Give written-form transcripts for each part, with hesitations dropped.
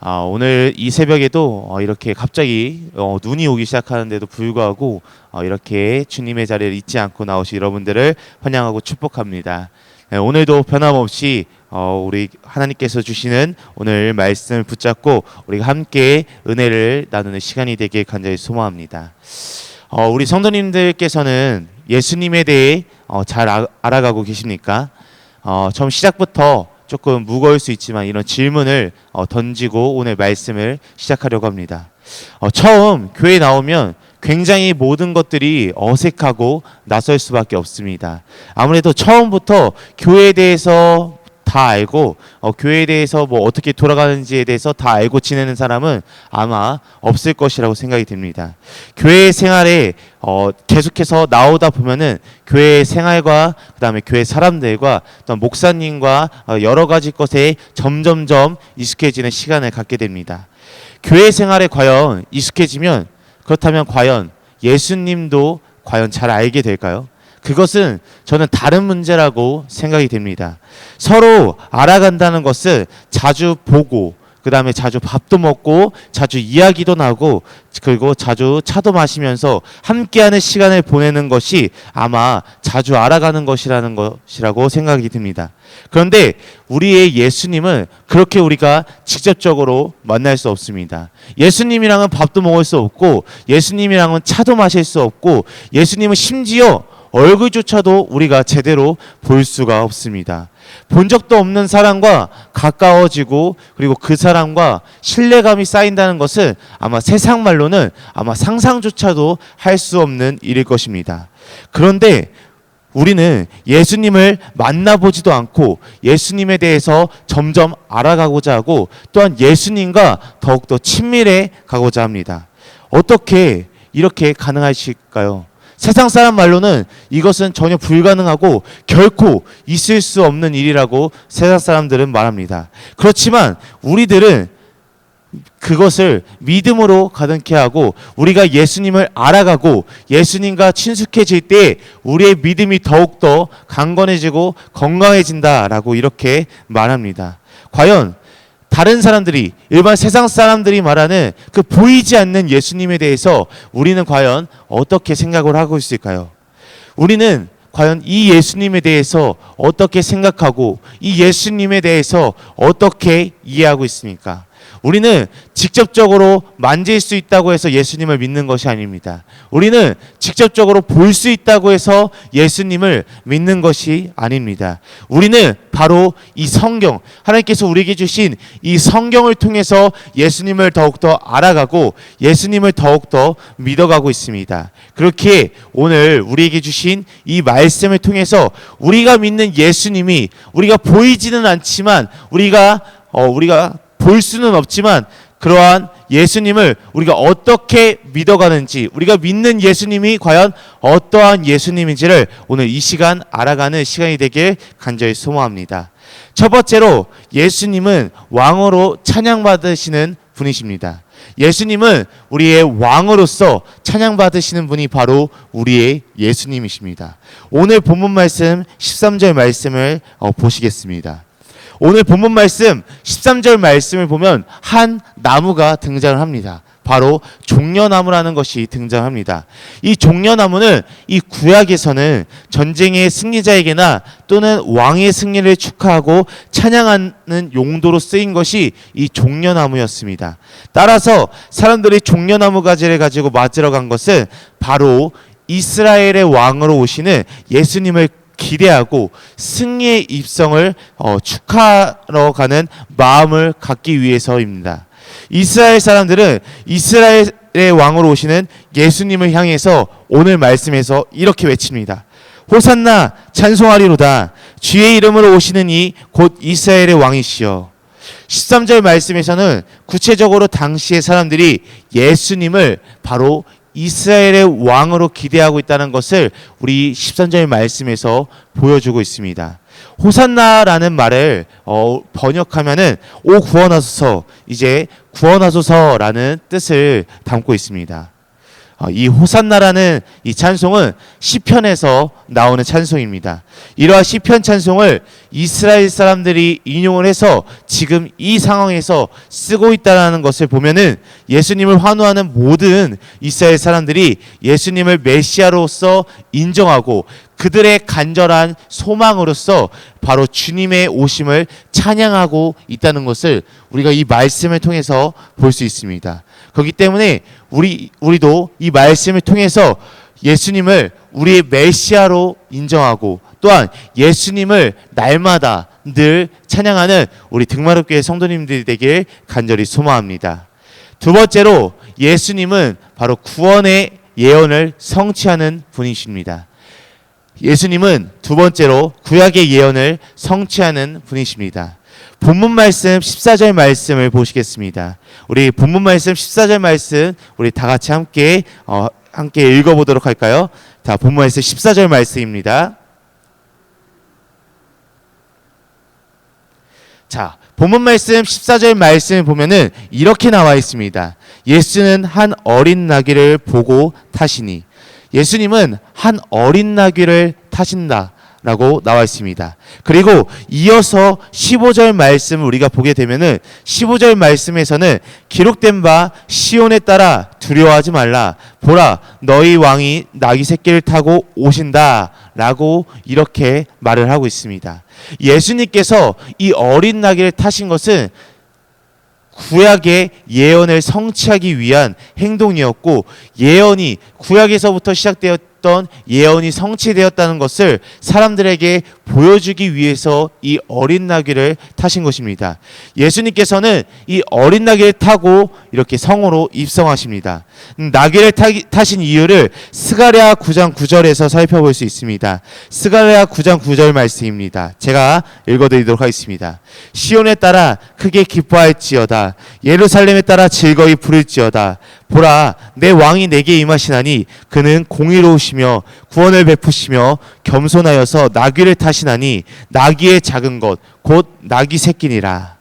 오늘 이 새벽에도 이렇게 갑자기 눈이 오기 시작하는데도 불구하고 이렇게 주님의 자리를 잊지 않고 나오신 여러분들을 환영하고 축복합니다. 네, 오늘도 변함없이 우리 하나님께서 주시는 오늘 말씀을 붙잡고 우리가 함께 은혜를 나누는 시간이 되길 간절히 소망합니다. 우리 성도님들께서는 예수님에 대해 잘 알아가고 계십니까? 처음 시작부터 조금 무거울 수 있지만 이런 질문을 던지고 오늘 말씀을 시작하려고 합니다. 처음 교회에 나오면 굉장히 모든 것들이 어색하고 낯설 수밖에 없습니다. 아무래도 처음부터 교회에 대해서 다 알고 교회에 대해서 뭐 어떻게 돌아가는지에 대해서 다 알고 지내는 사람은 아마 없을 것이라고 생각이 듭니다. 교회 생활에 계속해서 나오다 보면은 교회 생활과 그다음에 교회 사람들과 또 목사님과 여러 가지 것에 점점점 익숙해지는 시간을 갖게 됩니다. 교회 생활에 과연 익숙해지면 그렇다면 과연 예수님도 과연 잘 알게 될까요? 그것은 저는 다른 문제라고 생각이 됩니다. 서로 알아간다는 것은 자주 보고 그 다음에 자주 밥도 먹고 자주 이야기도 나고 그리고 자주 차도 마시면서 함께하는 시간을 보내는 것이 아마 자주 알아가는 것이라고 생각이 듭니다. 그런데 우리의 예수님은 그렇게 우리가 직접적으로 만날 수 없습니다. 예수님이랑은 밥도 먹을 수 없고 예수님이랑은 차도 마실 수 없고 예수님은 심지어 얼굴조차도 우리가 제대로 볼 수가 없습니다. 본 적도 없는 사람과 가까워지고 그리고 그 사람과 신뢰감이 쌓인다는 것은 아마 세상 말로는 아마 상상조차도 할 수 없는 일일 것입니다. 그런데 우리는 예수님을 만나보지도 않고 예수님에 대해서 점점 알아가고자 하고 또한 예수님과 더욱더 친밀해 가고자 합니다. 어떻게 이렇게 가능하실까요? 세상 사람 말로는 이것은 전혀 불가능하고 결코 있을 수 없는 일이라고 세상 사람들은 말합니다. 그렇지만 우리들은 그것을 믿음으로 가득케 하고 우리가 예수님을 알아가고 예수님과 친숙해질 때 우리의 믿음이 더욱더 강건해지고 건강해진다라고 이렇게 말합니다. 과연 다른 사람들이 일반 세상 사람들이 말하는 그 보이지 않는 예수님에 대해서 우리는 과연 어떻게 생각을 하고 있을까요? 우리는 과연 이 예수님에 대해서 어떻게 생각하고 이 예수님에 대해서 어떻게 이해하고 있습니까? 우리는 직접적으로 만질 수 있다고 해서 예수님을 믿는 것이 아닙니다. 우리는 직접적으로 볼 수 있다고 해서 예수님을 믿는 것이 아닙니다. 우리는 바로 이 성경, 하나님께서 우리에게 주신 이 성경을 통해서 예수님을 더욱더 알아가고 예수님을 더욱더 믿어가고 있습니다. 그렇게 오늘 우리에게 주신 이 말씀을 통해서 우리가 믿는 예수님이 우리가 보이지는 않지만 우리가 볼 수는 없지만 그러한 예수님을 우리가 어떻게 믿어가는지 우리가 믿는 예수님이 과연 어떠한 예수님인지를 오늘 이 시간 알아가는 시간이 되길 간절히 소망합니다. 첫 번째로 예수님은 왕으로 찬양받으시는 분이십니다. 예수님은 우리의 왕으로서 찬양받으시는 분이 바로 우리의 예수님이십니다. 오늘 본문 말씀 13절 말씀을 보시겠습니다. 오늘 본문 말씀 13절 말씀을 보면 한 나무가 등장을 합니다. 바로 종려나무라는 것이 등장합니다. 이 종려나무는 이 구약에서는 전쟁의 승리자에게나 또는 왕의 승리를 축하하고 찬양하는 용도로 쓰인 것이 이 종려나무였습니다. 따라서 사람들이 종려나무 가지를 가지고 맞으러 간 것은 바로 이스라엘의 왕으로 오시는 예수님을 기대하고 승리의 입성을 축하하러 가는 마음을 갖기 위해서입니다. 이스라엘 사람들은 이스라엘의 왕으로 오시는 예수님을 향해서 오늘 말씀에서 이렇게 외칩니다. 호산나 찬송하리로다. 주의 이름으로 오시는 이 곧 이스라엘의 왕이시여. 13절 말씀에서는 구체적으로 당시의 사람들이 예수님을 바로 이스라엘의 왕으로 기대하고 있다는 것을 우리 13절 말씀에서 보여주고 있습니다. 호산나라는 말을 번역하면은 오 구원하소서, 이제 구원하소서라는 뜻을 담고 있습니다. 이 호산나라는 이 찬송은 시편에서 나오는 찬송입니다. 이러한 시편 찬송을 이스라엘 사람들이 인용을 해서 지금 이 상황에서 쓰고 있다는 것을 보면은 예수님을 환호하는 모든 이스라엘 사람들이 예수님을 메시아로서 인정하고 그들의 간절한 소망으로서 바로 주님의 오심을 찬양하고 있다는 것을 우리가 이 말씀을 통해서 볼 수 있습니다. 그렇기 때문에 우리도 이 말씀을 통해서 예수님을 우리의 메시아로 인정하고 또한 예수님을 날마다 늘 찬양하는 우리 등마룻교회 성도님들이 되길 간절히 소망합니다. 두 번째로 예수님은 바로 구원의 예언을 성취하는 분이십니다. 예수님은 두 번째로 구약의 예언을 성취하는 분이십니다. 본문 말씀 14절 말씀을 보시겠습니다. 우리 본문 말씀 14절 말씀 우리 다 같이 함께 읽어보도록 할까요? 자, 본문 말씀 14절 말씀입니다. 자, 본문 말씀 14절 말씀을 보면은 이렇게 나와 있습니다. 예수는 한 어린 나귀를 보고 타시니. 예수님은 한 어린 나귀를 타신다라고 나와 있습니다. 그리고 이어서 15절 말씀을 우리가 보게 되면은 15절 말씀에서는 기록된 바 시온에 따라 두려워하지 말라. 보라, 너희 왕이 나귀 새끼를 타고 오신다라고 이렇게 말을 하고 있습니다. 예수님께서 이 어린 나귀를 타신 것은 구약의 예언을 성취하기 위한 행동이었고, 예언이 구약에서부터 시작되었던 예언이 성취되었다는 것을 사람들에게 보여주기 위해서 이 어린 나귀를 타신 것입니다. 예수님께서는 이 어린 나귀를 타고 이렇게 성으로 입성하십니다. 나귀를 타신 이유를 스가랴 9장 9절에서 살펴볼 수 있습니다. 스가랴 9장 9절 말씀입니다. 제가 읽어드리도록 하겠습니다. 시온에 따라 크게 기뻐할지어다. 예루살렘에 따라 즐거이 부를지어다. 보라, 내 왕이 내게 임하시나니 그는 공의로우시며 구원을 베푸시며 겸손하여서 나귀를 타시나니 나귀의 작은 것 곧 나귀 새끼니라.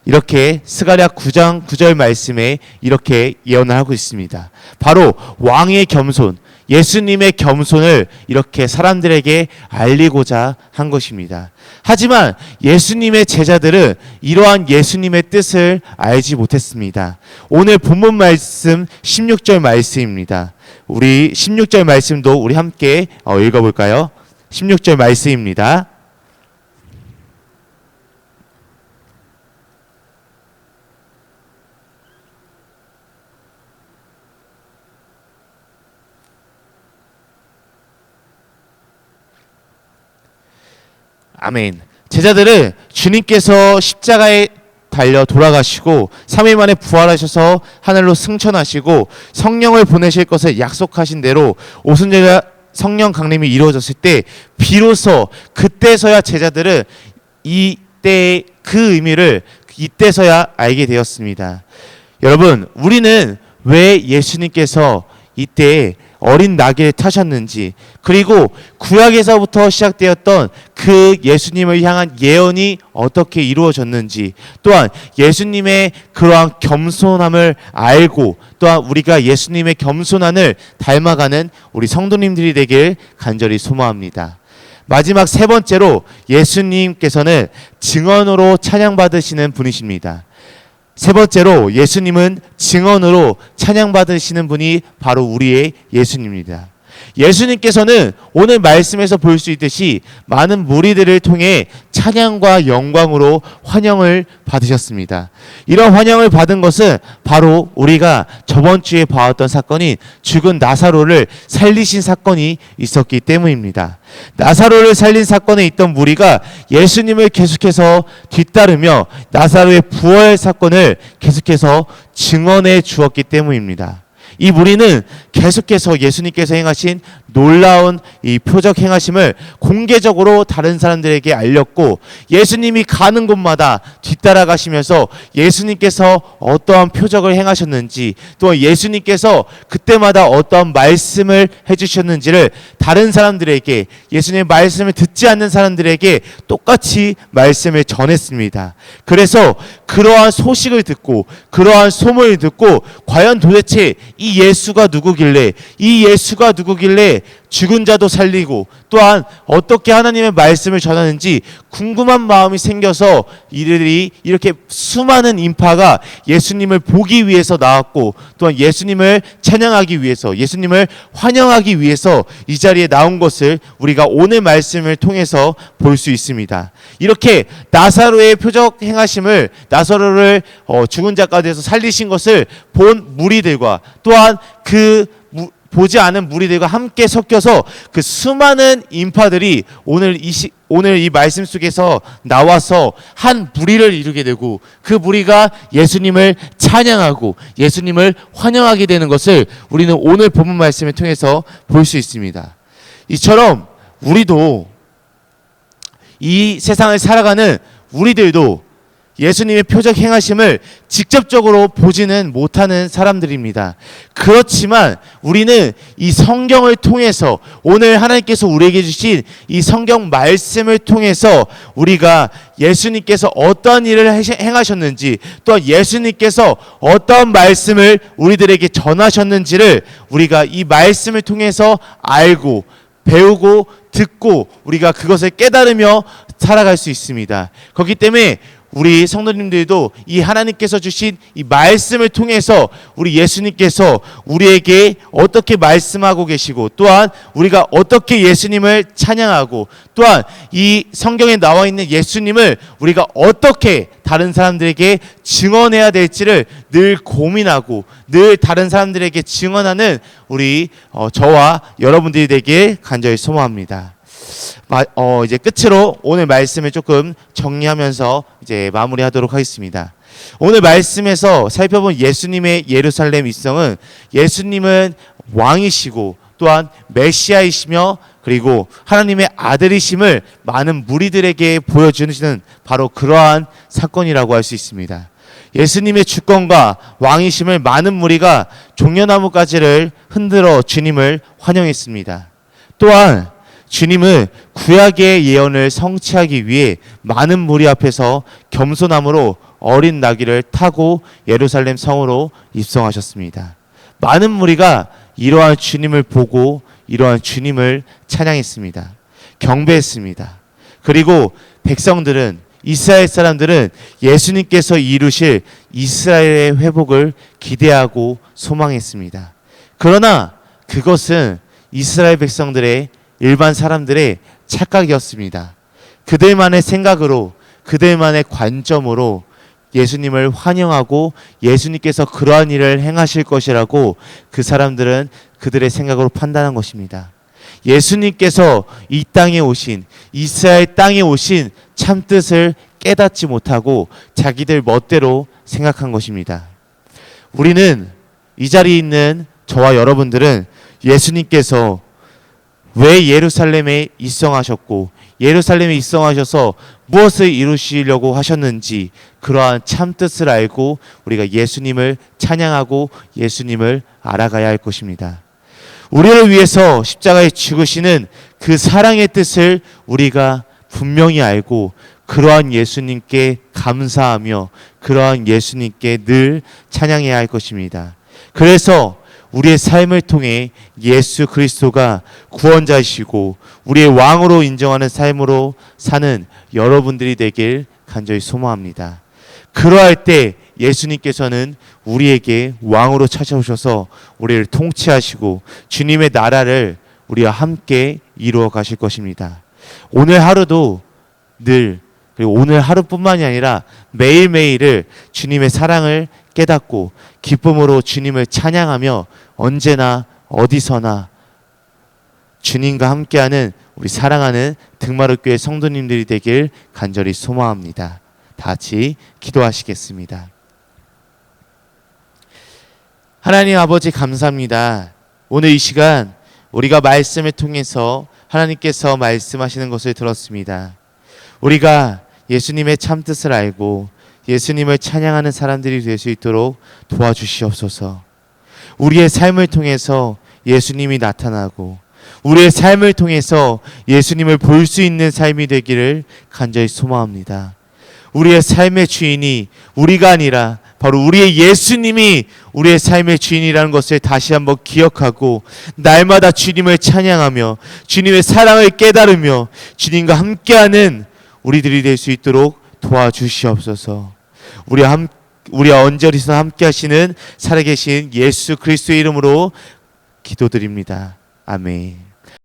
이렇게 스가랴 9장 9절 말씀에 이렇게 예언을 하고 있습니다. 바로 왕의 겸손, 예수님의 겸손을 이렇게 사람들에게 알리고자 한 것입니다. 하지만 예수님의 제자들은 이러한 예수님의 뜻을 알지 못했습니다. 오늘 본문 말씀 16절 말씀입니다. 우리 16절 말씀도 우리 함께 읽어볼까요? 16절 말씀입니다. 아멘. 제자들은 주님께서 십자가에 달려 돌아가시고 3일 만에 부활하셔서 하늘로 승천하시고 성령을 보내실 것을 약속하신 대로 오순절에 성령 강림이 이루어졌을 때 비로소 그때서야 제자들은 이때 그 의미를 이때서야 알게 되었습니다. 여러분, 우리는 왜 예수님께서 이때 어린 나귀를 타셨는지, 그리고 구약에서부터 시작되었던 그 예수님을 향한 예언이 어떻게 이루어졌는지, 또한 예수님의 그러한 겸손함을 알고 또한 우리가 예수님의 겸손함을 닮아가는 우리 성도님들이 되길 간절히 소망합니다. 마지막 세 번째로 예수님께서는 증언으로 찬양받으시는 분이십니다. 세 번째로 예수님은 증언으로 찬양받으시는 분이 바로 우리의 예수님입니다. 예수님께서는 오늘 말씀에서 볼 수 있듯이 많은 무리들을 통해 찬양과 영광으로 환영을 받으셨습니다. 이런 환영을 받은 것은 바로 우리가 저번 주에 봐왔던 사건인 죽은 나사로를 살리신 사건이 있었기 때문입니다. 나사로를 살린 사건에 있던 무리가 예수님을 계속해서 뒤따르며 나사로의 부활 사건을 계속해서 증언해 주었기 때문입니다. 이 무리는 계속해서 예수님께서 행하신 놀라운 이 표적 행하심을 공개적으로 다른 사람들에게 알렸고, 예수님이 가는 곳마다 뒤따라가시면서 예수님께서 어떠한 표적을 행하셨는지, 또 예수님께서 그때마다 어떠한 말씀을 해주셨는지를 다른 사람들에게, 예수님의 말씀을 듣지 않는 사람들에게 똑같이 말씀을 전했습니다. 그래서 그러한 소식을 듣고 그러한 소문을 듣고 과연 도대체 이 예수가 누구길래, 이 예수가 누구길래 죽은 자도 살리고 또한 어떻게 하나님의 말씀을 전하는지 궁금한 마음이 생겨서 이들이 이렇게 수많은 인파가 예수님을 보기 위해서 나왔고 또한 예수님을 찬양하기 위해서, 예수님을 환영하기 위해서 이 자리에 나온 것을 우리가 오늘 말씀을 통해서 볼 수 있습니다. 이렇게 나사로의 표적 행하심을, 나사로를 죽은 자 가운데서 살리신 것을 본 무리들과 또한 보지 않은 무리들과 함께 섞여서 그 수많은 인파들이 오늘 이 말씀 속에서 나와서 한 무리를 이루게 되고 그 무리가 예수님을 찬양하고 예수님을 환영하게 되는 것을 우리는 오늘 본문 말씀을 통해서 볼 수 있습니다. 이처럼 우리도 이 세상을 살아가는 우리들도 예수님의 표적 행하심을 직접적으로 보지는 못하는 사람들입니다. 그렇지만 우리는 이 성경을 통해서, 오늘 하나님께서 우리에게 주신 이 성경 말씀을 통해서 우리가 예수님께서 어떤 일을 행하셨는지, 또 예수님께서 어떤 말씀을 우리들에게 전하셨는지를 우리가 이 말씀을 통해서 알고 배우고 듣고 우리가 그것을 깨달으며 살아갈 수 있습니다. 그렇기 때문에 우리 성도님들도 이 하나님께서 주신 이 말씀을 통해서 우리 예수님께서 우리에게 어떻게 말씀하고 계시고 또한 우리가 어떻게 예수님을 찬양하고 또한 이 성경에 나와 있는 예수님을 우리가 어떻게 다른 사람들에게 증언해야 될지를 늘 고민하고 늘 다른 사람들에게 증언하는 우리 저와 여러분들이 되길 간절히 소망합니다. 이제 끝으로 오늘 말씀을 조금 정리하면서 이제 마무리하도록 하겠습니다. 오늘 말씀에서 살펴본 예수님의 예루살렘 입성은 예수님은 왕이시고 또한 메시아이시며 그리고 하나님의 아들이심을 많은 무리들에게 보여주시는 바로 그러한 사건이라고 할 수 있습니다. 예수님의 주권과 왕이심을 많은 무리가 종려나무 가지를 흔들어 주님을 환영했습니다. 또한 주님은 구약의 예언을 성취하기 위해 많은 무리 앞에서 겸손함으로 어린 나귀를 타고 예루살렘 성으로 입성하셨습니다. 많은 무리가 이러한 주님을 보고 이러한 주님을 찬양했습니다. 경배했습니다. 그리고 백성들은, 이스라엘 사람들은 예수님께서 이루실 이스라엘의 회복을 기대하고 소망했습니다. 그러나 그것은 이스라엘 백성들의 일반 사람들의 착각이었습니다. 그들만의 생각으로, 그들만의 관점으로 예수님을 환영하고 예수님께서 그러한 일을 행하실 것이라고 그 사람들은 그들의 생각으로 판단한 것입니다. 예수님께서 이 땅에 오신, 이스라엘 땅에 오신 참뜻을 깨닫지 못하고 자기들 멋대로 생각한 것입니다. 우리는, 이 자리에 있는 저와 여러분들은 예수님께서 왜 예루살렘에 입성하셨고 예루살렘에 입성하셔서 무엇을 이루시려고 하셨는지 그러한 참뜻을 알고 우리가 예수님을 찬양하고 예수님을 알아가야 할 것입니다. 우리를 위해서 십자가에 죽으시는 그 사랑의 뜻을 우리가 분명히 알고 그러한 예수님께 감사하며 그러한 예수님께 늘 찬양해야 할 것입니다. 그래서 우리의 삶을 통해 예수 그리스도가 구원자이시고 우리의 왕으로 인정하는 삶으로 사는 여러분들이 되길 간절히 소망합니다. 그러할 때 예수님께서는 우리에게 왕으로 찾아오셔서 우리를 통치하시고 주님의 나라를 우리와 함께 이루어 가실 것입니다. 오늘 하루도 늘, 그리고 오늘 하루뿐만이 아니라 매일매일을 주님의 사랑을 깨닫고 기쁨으로 주님을 찬양하며 언제나 어디서나 주님과 함께하는 우리 사랑하는 등마룻교회 성도님들이 되길 간절히 소망합니다. 다 같이 기도하시겠습니다. 하나님 아버지 감사합니다. 오늘 이 시간 우리가 말씀을 통해서 하나님께서 말씀하시는 것을 들었습니다. 우리가 예수님의 참뜻을 알고 예수님을 찬양하는 사람들이 될 수 있도록 도와주시옵소서. 우리의 삶을 통해서 예수님이 나타나고 우리의 삶을 통해서 예수님을 볼 수 있는 삶이 되기를 간절히 소망합니다. 우리의 삶의 주인이 우리가 아니라 바로 우리의 예수님이 우리의 삶의 주인이라는 것을 다시 한번 기억하고 날마다 주님을 찬양하며 주님의 사랑을 깨달으며 주님과 함께하는 우리들이 될 수 있도록 도와주시옵소서. 우리와 언제리서나 함께하시는 살아계신 예수 그리스도의 이름으로 기도드립니다. 아멘.